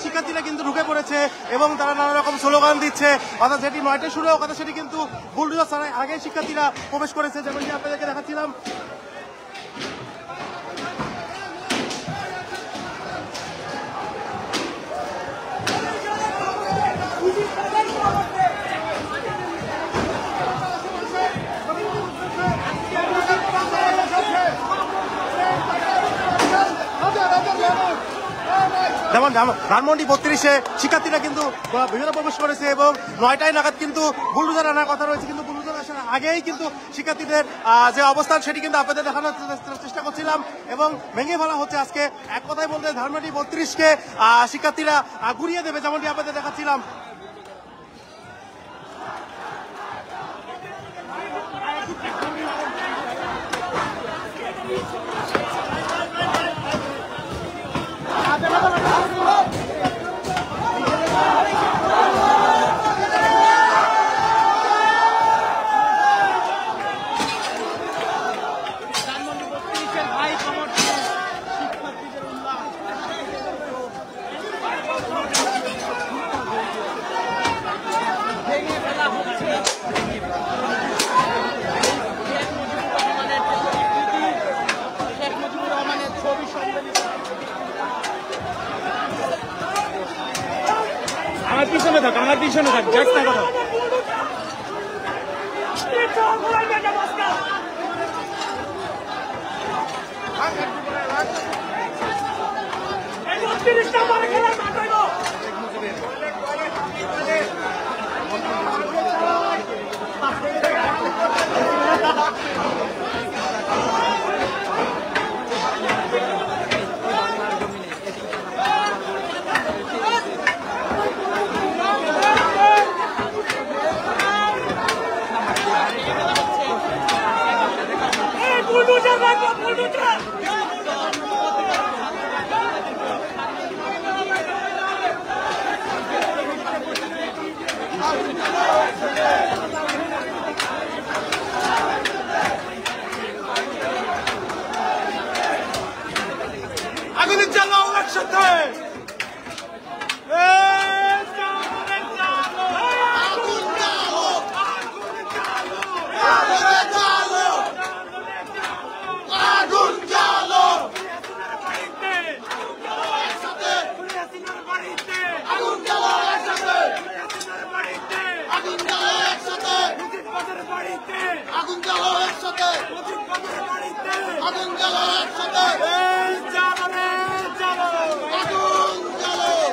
শিক্ষার্থীরা কিন্তু ঢুকে পড়েছে এবং তারা নানা রকম স্লোগান দিচ্ছে, অর্থাৎ যেটি 9টায় শুরু হওয়ার কথা সেটি কিন্তু বুলডোজার ছাড়াই আগে শিক্ষার্থীরা প্রবেশ করেছে, যেমনটি আপনাদেরকে দেখাচ্ছিলাম। যেমন ধানমন্ডি 32-এ শিক্ষার্থীরা কিন্তু বিভিন্ন প্রবেশ করেছে এবং 9টায় নাগাদ কিন্তু বুলডোজার আনার কথা রয়েছে, কিন্তু বুলডোজার আসার আগেই কিন্তু শিক্ষার্থীদের যে অবস্থান সেটি কিন্তু আপনাদের দেখানোর চেষ্টা করছিলাম এবং ভেঙে ফেলা হচ্ছে। আজকে এক কথায় বলতে ধানমন্ডি 32-কে শিক্ষার্থীরা ঘুরিয়ে দেবে, যেমনটি আপনাদের দেখাচ্ছিলাম। আমার পিছনে থাক, আমার পিছনে থাক, যাস না কথা। আগুন জ্বালাও একসাথে, আগুন জ্বালাও একসাথে, আগুন জ্বালাও একসাথে, আগুন জ্বালাও।